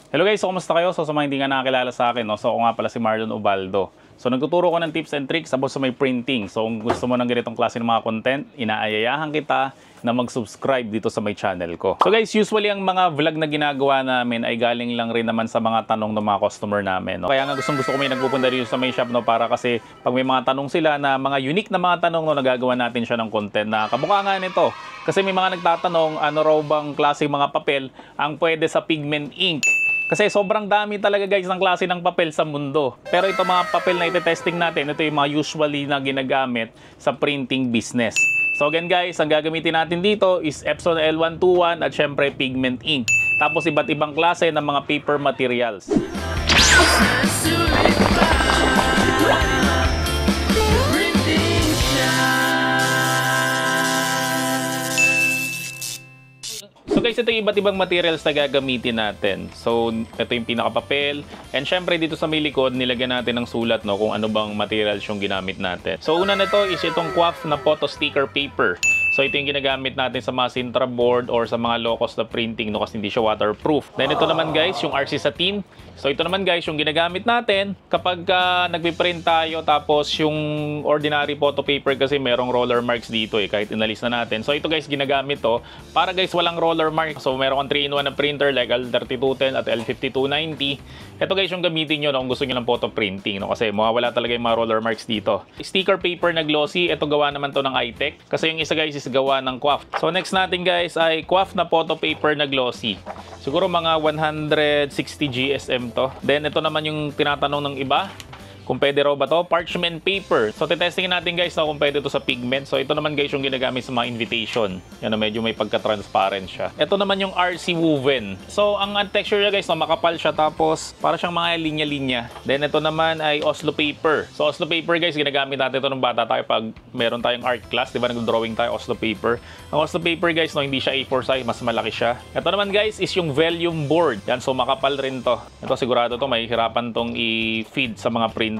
Hello guys, so kumusta kayo? So sa mga hindi nga nakakilala sa akin, so ako nga pala si Marlon Ubaldo. So nagtuturo ko ng tips and tricks about sa may printing. So kung gusto mo ng ganitong klase ng mga content, inaayayahan kita na mag-subscribe dito sa may channel ko. So guys, usually ang mga vlog na ginagawa namin ay galing lang rin naman sa mga tanong ng mga customer namin. Kaya nga gusto ko may nagpupunta dito sa may shop para kasi pag may mga tanong sila na mga unique na mga tanong nagagawa natin siya ng content na kamukha nga nito. Kasi may mga nagtatanong ano raw bang klase mga papel ang pwede sa pigment ink. Kasi sobrang dami talaga guys ng klase ng papel sa mundo. Pero ito mga papel na ite-testing natin, ito yung mga usually na ginagamit sa printing business. So again guys, ang gagamitin natin dito is Epson L121 at syempre pigment ink. Tapos iba't ibang klase ng mga paper materials. So guys, ito yung iba't ibang materials na gagamitin natin. So ito yung pinakapapel. And syempre dito sa may likod, nilagyan natin ng sulat kung ano bang materials yung ginamit natin. So una nito is itong QUAF na photo sticker paper. So ito yung ginagamit natin sa mga Sintra board or sa mga low-cost na printing kasi hindi siya waterproof. Then ito naman guys, yung RC Satin. So ito naman guys, yung ginagamit natin kapag nagpiprint tayo tapos yung ordinary photo paper kasi merong roller marks dito kahit inalis na natin. So ito guys, ginagamit to para guys walang roller mark. So meron kang 3-in-1 na printer like L3210 at L5290. Ito guys yung gamitin nyo kung gusto nyo ng photo printing kasi mawawala talaga yung mga roller marks dito. Sticker paper na glossy, ito gawa naman to ng iTech kasi yung isa guys is gawa ng QUAF. So next natin guys ay QUAF na photo paper na glossy. Siguro mga 160 GSM to. Then ito naman yung tinatanong ng iba. Kung pwede raw ba to? Parchment paper. So, titestingin natin guys kung pwede to sa pigment. So, ito naman guys yung ginagamit sa mga invitation. Yan medyo may pagka-transparent siya. Ito naman yung RC woven. So, ang texture niya guys, makapal siya tapos para siyang mga linya-linya. Then, ito naman ay Oslo paper. So, Oslo paper guys, ginagamit natin ito ng bata tayo pag meron tayong art class. Diba, nag-drawing tayo Oslo paper. Ang Oslo paper guys, hindi siya A4 size, mas malaki siya. Ito naman guys is yung vellum board. Yan, so makapal rin to. Ito sigurado to, may hirapan tong i-feed sa mga print.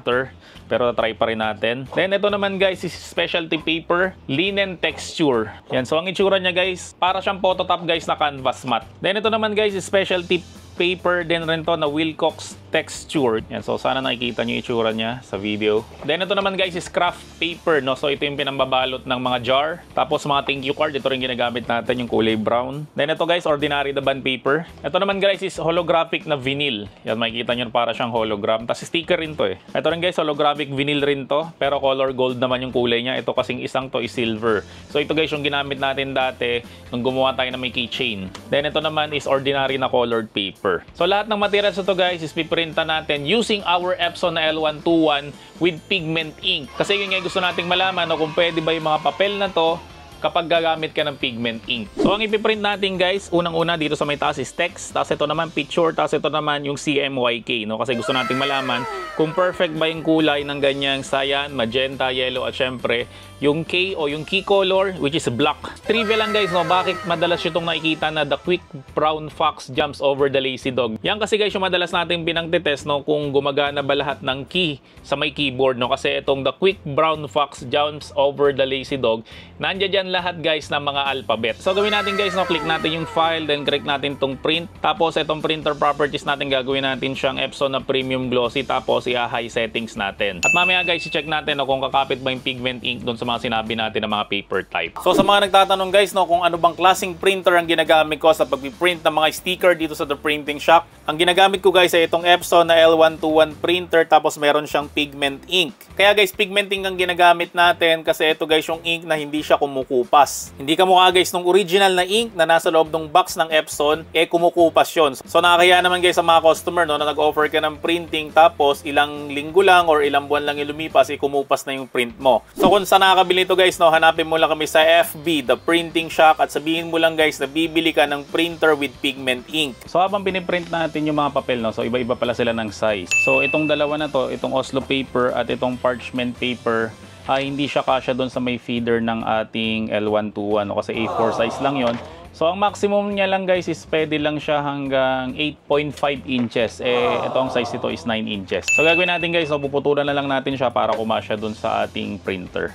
Pero try pa rin natin. Then ito naman guys is specialty paper, linen texture. Yan, so ang itsura niya guys, para siyang phototop guys na canvas matte. Then ito naman guys is specialty paper din rin to na Wilcox texture. Yan, so sana nakikita nyo yung itsura niya sa video. Then ito naman guys is craft paper, So ito yung pinambabalot ng mga jar. Tapos mga thank you card, ito rin ginagamit natin yung kulay brown. Then ito guys, ordinary na band paper. Ito naman guys is holographic na vinyl. Yan, makikita nyo para siyang hologram. Tapos sticker rin to Ito rin guys, holographic vinyl rin to. Pero color gold naman yung kulay niya. Ito kasing isang to is silver. So ito guys yung ginamit natin dati nung gumawa tayo ng may keychain. Then ito naman is ordinary na colored paper. So lahat ng materials ito guys is piprintan natin using our Epson na L121 with pigment ink. Kasi yun nga gusto nating malaman kung pwede ba yung mga papel na to kapag gagamit ka ng pigment ink. So ang ipiprint natin guys, unang-una dito sa may taas is text, tapos ito naman picture, tapos ito naman yung CMYK, Kasi gusto nating malaman kung perfect ba yung kulay ng ganyang cyan, magenta, yellow, at syempre yung K o yung key color which is black. Trivia lang guys, bakit madalas itong nakikita na the quick brown fox jumps over the lazy dog. Yan kasi guys yung madalas nating pinagtitest kung gumagana ba lahat ng key sa may keyboard kasi itong the quick brown fox jumps over the lazy dog, nandiyan dyan lahat guys ng mga alphabet. So gawin natin guys, click natin yung file, then click natin tong print. Tapos itong printer properties natin, gagawin natin siyang Epson na premium glossy, tapos i-high settings natin. At mamaya guys, i-check natin kung kakapit ba yung pigment ink doon sa mga sinabi natin ng mga paper type. So sa mga nagtatanong guys kung ano bang klaseng printer ang ginagamit ko sa pag-print ng mga sticker dito sa The Printing Shop, ang ginagamit ko guys ay itong Epson na L121 printer, tapos meron siyang pigment ink. Kaya guys, pigment ink ang ginagamit natin kasi ito guys yung ink na hindi siya kumukupas. Hindi kamukha guys nung original na ink na nasa loob ng box ng Epson, kumukupas yun. So nakakaya naman guys sa mga customer na nag-offer ka ng printing tapos ilang linggo lang or ilang buwan lang yung lumipas, kumupas na yung print mo. So kung saan nakakabili ito guys, hanapin mo lang kami sa FB, The Printing Shop, at sabihin mo lang guys na bibili ka ng printer with pigment ink. So habang piniprint natin yung mga papel, so iba-iba pala sila ng size. So itong dalawa na to, itong Oslo paper at itong parchment paper, hindi siya kasya doon sa may feeder ng ating L121 kasi A4 size lang yon. So ang maximum niya lang guys is pwede lang siya hanggang 8.5 inches. Ito ang size nito is 9 inches. So gagawin natin guys, puputulan na lang natin siya para kumasya doon sa ating printer.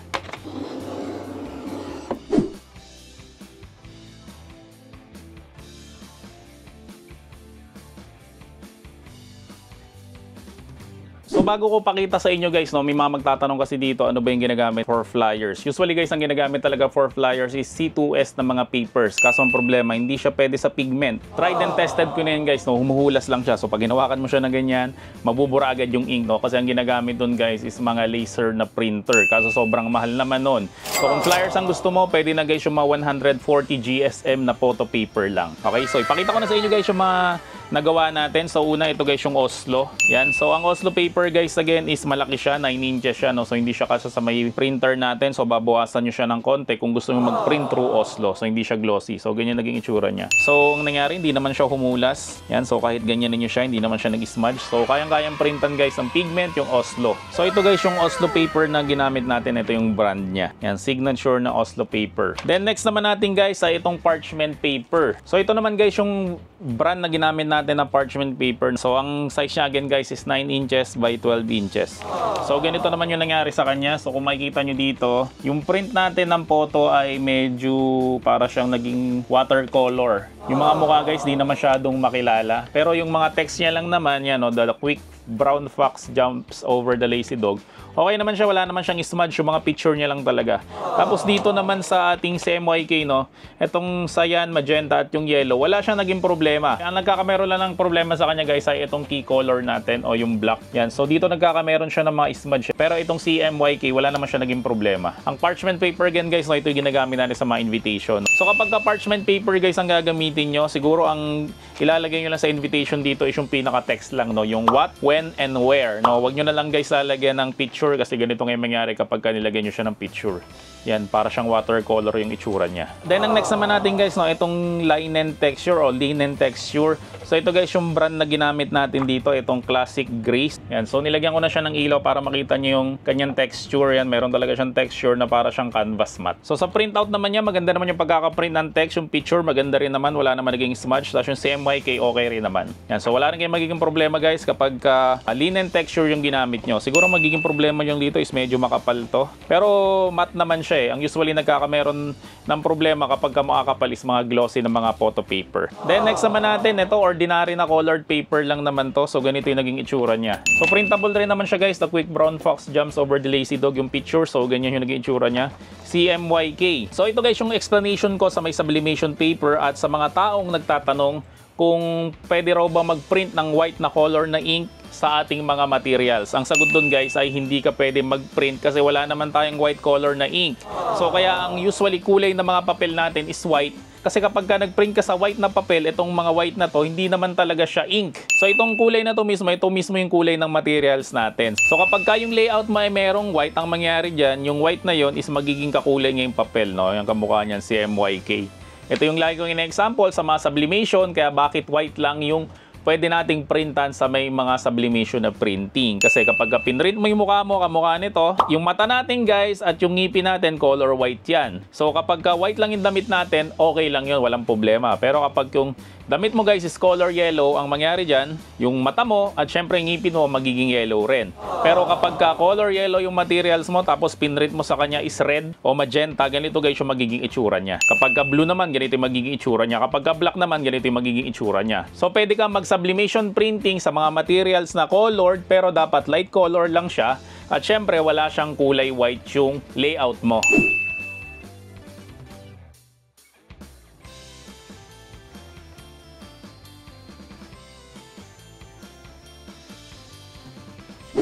So bago ko pakita sa inyo guys, no, may mga magtatanong kasi dito ano ba yung ginagamit for flyers. Usually guys, ang ginagamit talaga for flyers is C2S na mga papers. Kaso ang problema, hindi siya pwede sa pigment. Tried and tested ko na yun guys, no, humuhulas lang siya. So pag hinawakan mo siya na ganyan, mabubura agad yung ink, no? Kasi ang ginagamit dun guys is mga laser na printer. Kaso sobrang mahal naman nun. So kung flyers ang gusto mo, pwede na guys yung mga 140 GSM na photo paper lang. Okay, so ipakita ko na sa inyo guys yung mga nagawa natin. So una, ito guys yung Oslo. Yan. So ang Oslo paper guys again is malaki siya, 9 inches siya, no? So hindi siya kasya sa may printer natin. So babawasan nyo siya ng konti kung gusto nyo mag-print through Oslo. So hindi siya glossy. So ganyan naging itsura niya. So ang nangyari, hindi naman siya humulas. Yan. So kahit ganyan ninyo siya, hindi naman siya nag-smudge. So kayang-kayang printan guys ng pigment yung Oslo. So ito guys yung Oslo paper na ginamit natin. Ito yung brand niya. Yan. Signature na Oslo paper. Then next naman natin guys ay itong parchment paper. So ito naman guys yung brand na ginamit natin na parchment paper. So ang size niya again guys is 9 inches by 12 inches. So ganito naman yung nangyari sa kanya. So kung makikita nyo dito, yung print natin ng photo ay medyo para siyang naging watercolor. Yung mga mukha guys di na masyadong makilala. Pero yung mga text niya lang naman, yan, no, the quick brown fox jumps over the lazy dog. Okay naman siya, wala naman siyang smudge, yung mga picture niya lang talaga. Tapos dito naman sa ating CMYK, no, itong cyan, magenta at yung yellow, wala siyang naging problema. Ang nagkakameron lang ng problema sa kanya guys ay itong key color natin o yung black. Yan, so dito nagkakameron siya ng mga smudge. Pero itong CMYK, wala naman siya naging problema. Ang parchment paper again guys, no, ito yung ginagamit natin sa mga invitation. So kapag ka parchment paper guys ang gagamitin nyo, siguro ang ilalagay nyo lang sa invitation dito is yung pinaka-text lang, no, yung what, when, and where. No, wag nyo na lang guys lalagyan ng picture kasi ganito ngayon mangyari kapag nilagay nyo siya ng picture. Yan, para siyang watercolor yung itsura niya. Then ang next naman natin guys, no, itong linen texture o linen texture. So ito guys yung brand na ginamit natin dito, itong Classic Grace. Yan, so nilagyan ko na siya ng ilaw para makita nyo yung kanyang texture. Yan, meron talaga siyang texture na para siyang canvas matte. So sa printout naman niya, maganda naman yung pagkakaprint ng text. Yung picture, maganda rin naman. Wala naman naging smudge. Tapos yung CMYK, okay rin naman. Yan, so wala rin kayong magiging problema guys kapag linen texture yung ginamit nyo. Siguro magiging problema yung dito is medyo makapal to. Pero matte naman siya eh. Ang usually nagkakameron ng problema kapag makakapal is mga glossy na mga photo paper. Then next naman natin, ito ordinary na colored paper lang naman to. So ganito yung naging itsura niya. So printable rin naman siya guys. The quick brown fox jumps over the lazy dog yung picture. So ganyan yung naging itsura niya. CMYK. So ito guys yung explanation ko sa may sublimation paper at sa mga taong nagtatanong kung pwede raw ba mag-print ng white na color na ink sa ating mga materials. Ang sagot dun guys ay hindi ka pwede mag-print kasi wala naman tayong white color na ink. So kaya ang usually kulay ng mga papel natin is white. Kasi kapag ka nag-print ka sa white na papel, itong mga white na to, hindi naman talaga siya ink. So itong kulay na to mismo, ito mismo yung kulay ng materials natin. So kapag ka yung layout mo ay merong white, ang mangyari dyan, yung white na yon is magiging kakulay niya yung papel, no? Yung kamukha niyan, CMYK. Ito yung lagi kong ina-example sa mga sublimation, kaya bakit white lang yung pwede nating printan sa may mga sublimation na printing. Kasi kapag pinrint mo yung mukha mo, kamukha nito, yung mata natin guys at yung ngipin natin, color white yan. So kapag white lang yung damit natin, okay lang yun, walang problema. Pero kapag yung damit mo guys is color yellow, ang mangyari dyan, yung mata mo at syempre yung ngipin mo magiging yellow rin. Pero kapag color yellow yung materials mo tapos pinrint mo sa kanya is red o magenta, ganito guys yung magiging itsura niya. Kapag blue naman, ganito yung magiging itsura niya. Kapag black naman, ganito yung magiging itsura niya. So pwede kang mag-sublimation printing sa mga materials na colored pero dapat light color lang siya at syempre wala siyang kulay white yung layout mo.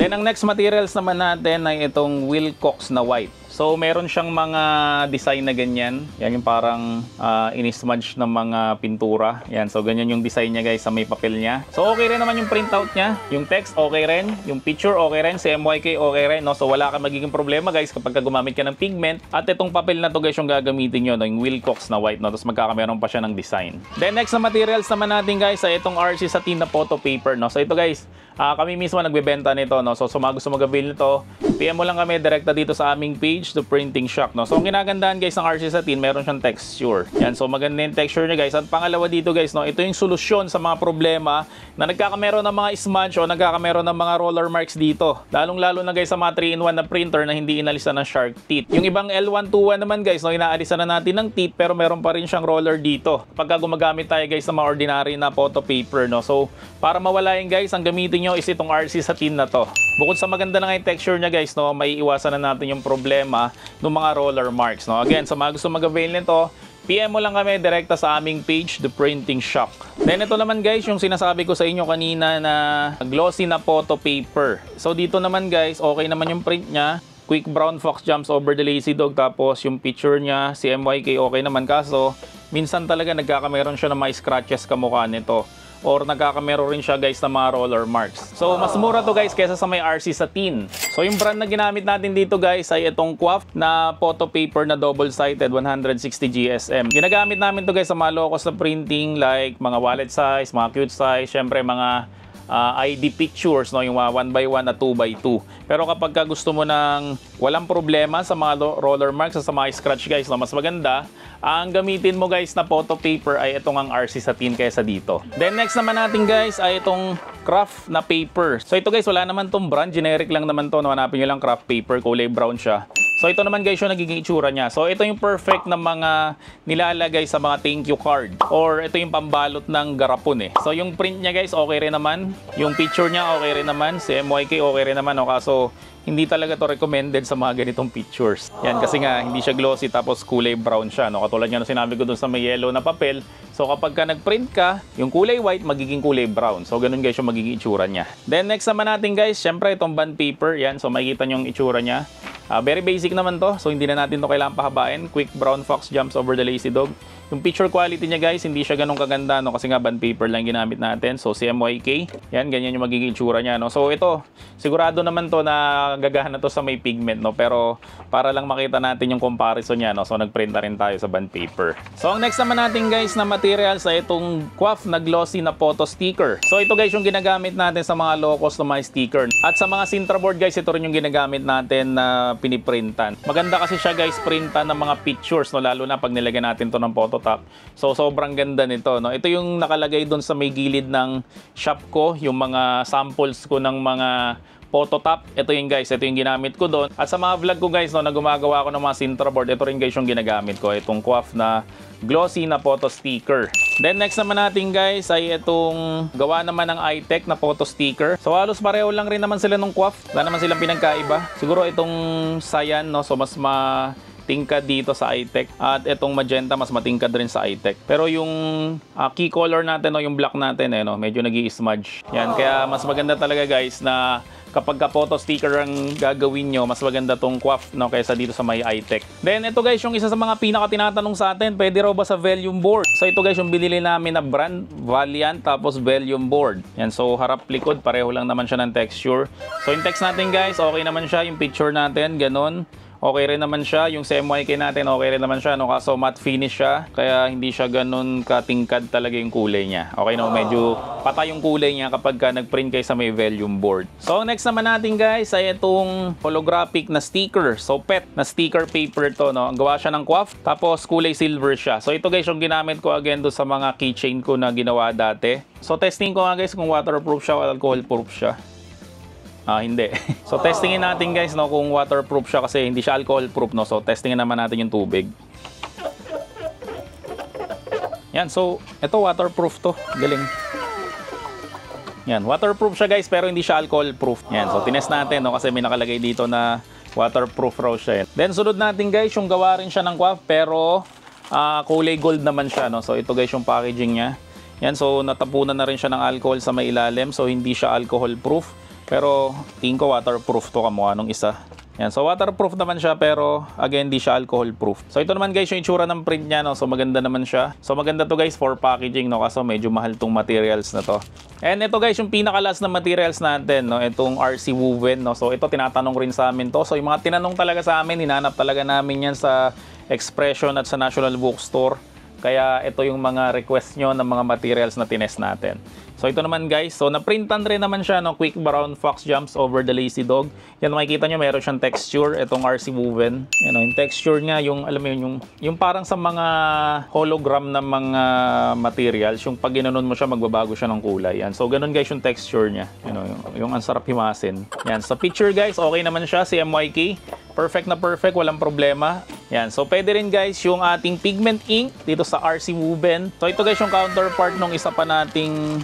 Then ang next materials naman natin ay itong Wilcox na white. So meron siyang mga design na ganyan. Yan yung parang inismudge ng mga pintura. Yan, so ganyan yung design niya guys sa may papel niya. So okay rin naman yung printout niya. Yung text okay rin. Yung picture okay rin. CMYK okay rin. No? So wala kang magiging problema guys kapag gumamit ka ng pigment. At itong papel na to guys yung gagamitin nyo. No? Yung Wilcox na white. No? Tapos magkakameron pa siya ng design. Then next na materials naman natin guys ay itong RC Satin na photo paper. No? So ito guys, kami mismo nagbebenta nito. No? So gusto mag-avail nito, PM mo lang kami direkta dito sa aming page to Printing Shock. No? So ang ginagandahan guys ng RC Satin, meron siyang texture. Yan, so maganda yung texture niya guys. At pangalawa dito guys, no, ito yung solusyon sa mga problema na nagkakameron ng mga smudge o nagkakameron ng mga roller marks dito. Lalong-lalo na guys sa mga 3-in-1 na printer na hindi inalisan ng shark teeth. Yung ibang L121 naman guys, no, inaalisan na natin ng teeth pero meron pa rin siyang roller dito. Pagka gumagamit tayo guys sa mga ordinary na photo paper, no. So para mawala yan guys, ang gamitin nyo is itong RC Satin na to. Bukod sa maganda na nga yung texture niya guys, no, may iwasan na natin yung problema ng mga roller marks. No? Again, sa mga gusto mag-avail nito, PM mo lang kami direkta sa aming page, The Printing Shop. Then ito naman guys, yung sinasabi ko sa inyo kanina na glossy na photo paper. So dito naman guys, okay naman yung print niya. Quick brown fox jumps over the lazy dog. Tapos yung picture niya, si MYK okay naman. Kaso, minsan talaga nagkakameron siya ng mga scratches kamukha nito. Or nagkakameron rin siya guys ng mga roller marks. So mas mura to guys kesa sa may RC Satin. So yung brand na ginamit natin dito guys ay itong QWAF na photo paper na double-sided 160 GSM. Ginagamit namin to guys sa mga low-cost na printing like mga wallet size, mga cute size, syempre mga ID pictures, no, yung 1x1 at 2x2. Pero kapag gusto mo ng walang problema sa mga roller marks sa mga scratch guys, no, mas maganda ang gamitin mo guys na photo paper ay itong ang RC Satin kaysa dito. Then next naman natin guys ay itong craft na paper. So ito guys, wala naman tong brand, generic lang naman to, no? Hanapin nyo lang craft paper, kulay brown siya. So ito naman guys yung nagiging itsura niya. So ito yung perfect na mga nilalagay sa mga thank you card. Or ito yung pambalot ng garapon eh. So yung print niya guys okay rin naman. Yung picture niya okay rin naman. Si MYK okay rin naman. No? Kaso hindi talaga to recommended sa mga ganitong pictures. Yan kasi nga hindi siya glossy tapos kulay brown siya. No? Katulad nga na sinabi ko dun sa may yellow na papel. So kapag ka nag-print ka, yung kulay white magiging kulay brown. So ganun guys yung magiging itsura niya. Then next naman natin guys, syempre itong bond paper. Yan, so makikita nyo yung itsura niya. Very basic naman to, so hindi na natin to kailangan pahabain. Quick brown fox jumps over the lazy dog. Yung picture quality niya guys, hindi siya ganun kaganda, no? Kasi nga bond paper lang ginamit natin. So CMYK, yan, ganyan yung magiging itsura niya, no? So ito, sigurado naman to na gagana to sa may pigment, no? Pero para lang makita natin yung comparison niya, no? So nagprint na rin tayo sa bond paper. So ang next naman natin guys na materials ay itong QWAF na glossy na photo sticker. So ito guys yung ginagamit natin sa mga low-cost na mga sticker. At sa mga Sintra board guys, ito rin yung ginagamit natin na piniprintan. Maganda kasi siya guys, printan ng mga pictures, no? Lalo na pag nilagyan natin to ng photo top. So sobrang ganda nito, no? Ito yung nakalagay doon sa may gilid ng shop ko, yung mga samples ko ng mga photo top. Ito yung guys, ito yung ginamit ko doon. At sa mga vlog ko guys, no, na gumagawa ako ng mga Sintra board, ito rin guys yung ginagamit ko, itong QWAF na glossy na photo sticker. Then next naman natin guys ay itong gawa naman ng iTech na photo sticker. So halos pareho lang rin naman sila ng QWAF. Wala naman silang pinagkaiba. Siguro itong cyan, no, so mas tingkad dito sa iTech. At itong magenta, mas matingkad rin sa iTech. Pero yung key color natin, no, yung black natin, no, medyo nag-i-smudge. Yan, kaya mas maganda talaga guys na kapag photo sticker ang gagawin nyo, mas maganda tong QWAF, no, kaysa dito sa may iTech. Then ito guys, yung isa sa mga pinaka tinatanong sa atin, pwede raw ba sa Velium board? So ito guys, yung binili namin na brand, Valiant, tapos Velium board. Yan, so harap likod, pareho lang naman siya ng texture. So yung text natin guys, okay naman siya. Yung picture natin, ganon. Okay rin naman siya. Yung CMYK natin, okay rin naman siya, no? Kaso matte finish siya, kaya hindi siya ganun katingkad talaga yung kulay niya. Okay, no? Medyo patay yung kulay niya kapag nag-print kayo sa may Velium board. So next naman natin guys ay itong holographic na sticker. So PET na sticker paper to, no? Ang gawa siya ng QWAF, tapos kulay silver siya. So ito guys yung ginamit ko again do sa mga keychain ko na ginawa dati. So testing ko nga guys kung waterproof siya o alcohol proof siya. Hindi. So testingin natin guys, no, kung waterproof siya kasi hindi siya alcohol proof, no. So testingin naman natin yung tubig. Yan, so ito waterproof to. Galing. Yan, waterproof siya guys pero hindi siya alcohol proof. Yan, so tinest natin, no, kasi may nakalagay dito na waterproof raw siya. Then sunod natin guys, yung gawa rin siya ng QWAF pero kulay gold naman siya, no. So ito guys yung packaging niya. Yan, so natapunan na rin siya ng alcohol sa may ilalim, so hindi siya alcohol proof. Pero tingin ko waterproof to, kamukha nung isa. Yan, so waterproof naman siya pero again di siya alcohol proof. So ito naman guys yung itsura ng print niya, no. So maganda naman siya. So maganda to guys for packaging, no, kasi medyo mahal tong materials na to. And ito guys yung pinaka-last na materials natin, no, itong RC woven, no. So ito tinatanong rin sa amin to. So yung mga tinanong talaga sa amin, hinanap talaga namin yan sa Expression at sa National Bookstore. Kaya ito yung mga request nyo ng mga materials na tinest natin. So ito naman guys, so naprintan rin naman siya, no, quick brown fox jumps over the lazy dog. Yan, makikita nyo meron siyang texture, itong RC woven. Yan, no, yung texture niya, yung alam mo yun, yung parang sa mga hologram na mga materials, yung pag ginanon mo siya, magbabago siya ng kulay. Yan, so ganun guys yung texture niya. You know, yung ang sarap himasin. Yan, sa picture guys, okay naman siya, si MYK. Perfect na perfect, walang problema. Yan, so pwede rin guys yung ating pigment ink dito sa RC woven. So ito guys yung counterpart nung isa pa nating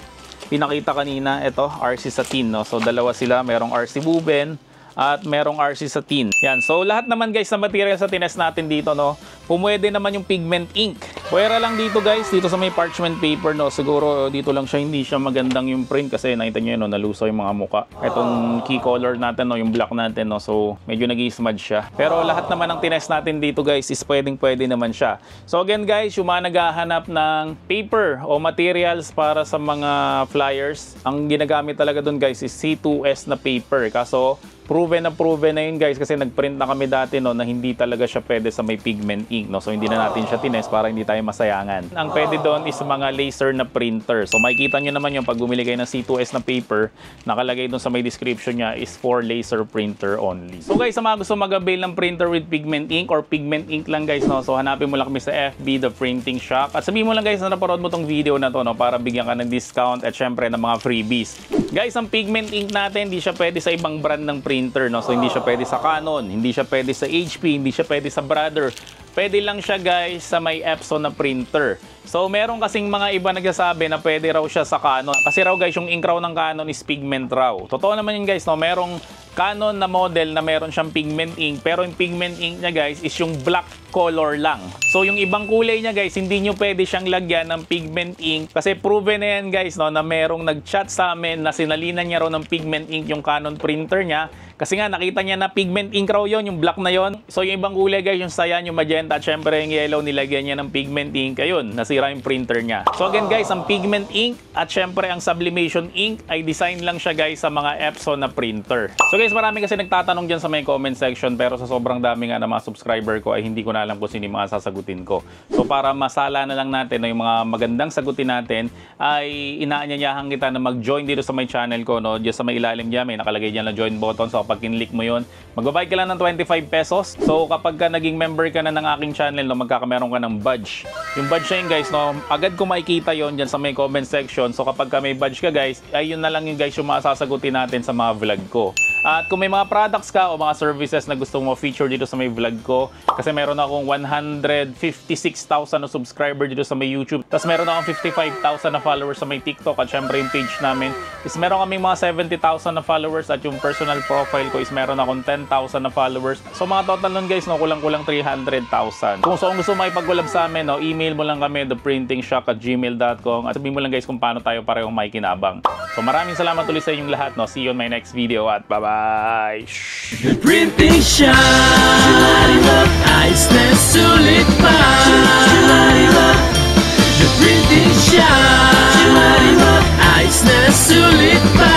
pinakita kanina, ito, RC Satin, no? So, dalawa sila. Merong RC Woven at merong RC Satin. Yan. So, lahat naman guys na material sa tinest natin dito, no? Pumwede naman yung pigment ink. Pwera lang dito guys, dito sa may parchment paper, no? Siguro dito lang siya, hindi siya magandang yung print kasi nakita nyo yun, no? Nalusaw yung mga muka. Itong key color natin, no? Yung black natin, no? So, medyo nag-i-smudge siya. Pero lahat naman ng tinest natin dito guys is pwede naman siya. So, again guys, yung mga naghahanap ng paper o materials para sa mga flyers, ang ginagamit talaga dun guys is C2S na paper. Kaso, proven na yun guys kasi nagprint na kami dati, no, na hindi talaga siya pwede sa may pigment ink, no. So hindi na natin siya tinest para hindi tayo masayangan. Ang pwede doon is mga laser na printer. So makikita nyo naman yung pag bumili kayo ng C2S na paper, nakalagay doon sa may description niya is for laser printer only. So guys, sa mga gusto mag-avail ng printer with pigment ink or pigment ink lang guys, no, so hanapin mo lang kami sa FB The Printing Shop at sabihin mo lang guys na napanood mo tong video na to, no, para bigyan ka ng discount at syempre ng mga freebies. Guys, ang pigment ink natin hindi siya pwede sa ibang brand ng printer, no? So hindi siya pwede sa Canon, hindi siya pwede sa HP, hindi siya pwede sa Brother. Pwede lang siya guys sa may Epson na printer. So meron kasing mga iba nagsasabi na pwede raw siya sa Canon. Kasi raw guys, yung ink raw ng Canon is pigment raw. Totoo naman yun guys, no? Merong Canon na model na meron siyang pigment ink, pero yung pigment ink niya guys is yung black color lang. So yung ibang kulay niya guys, hindi nyo pwede siyang lagyan ng pigment ink kasi proven na yan guys, no, na merong nag-chat sa amin na sinalinan niya raw ng pigment ink yung Canon printer niya. Kasi nga nakita niya na pigment ink raw yun, yung black na yun. So yung ibang kulay guys, yung cyan, yung magenta at syempre yung yellow, nilagyan niya ng pigment ink. Ayun, nasira yung printer niya. So again guys, ang pigment ink at syempre ang sublimation ink ay design lang siya guys sa mga Epson na printer. So guys, marami kasi nagtatanong dyan sa may comment section, pero sa sobrang dami nga na mga subscriber ko ay hindi ko na alam kung sino yung mga sasagutin ko. So para masala na lang natin na yung mga magandang sagutin natin, ay inaanyayahan kita na mag-join dito sa my channel ko, no? Just sa may ilalim dyan, may nakalagay dyan na join button. So pag kinlik mo yun, magbabayad ka lang ng 25 pesos. So kapag ka naging member ka na ng aking channel, no, magkakameron ka ng badge. Yung badge na yun guys, no, agad ko makikita yun dyan sa may comment section. So kapag ka may badge ka guys, ay yun na lang yung guys yung masasagutin natin sa mga vlog ko. At kung may mga products ka o mga services na gusto mo feature dito sa may vlog ko, kasi meron akong 156,000 na subscriber dito sa may YouTube, tapos meron akong 55,000 na followers sa may TikTok, at syempre yung page namin is meron kaming mga 70,000 na followers, at yung personal profile ko is meron akong 10,000 na followers. So mga total nun guys, no, kulang-kulang 300,000. Kung gusto mo makipag-collab sa amin, no, email mo lang kami theprintingshop@gmail.com, at sabihin mo lang guys kung paano tayo parehong makikinabang. So maraming salamat ulit sa inyong lahat, no. See you on my next video at bye-bye. The Printing Shop, ayos na sulit pa. The Printing Shop, ayos na sulit pa.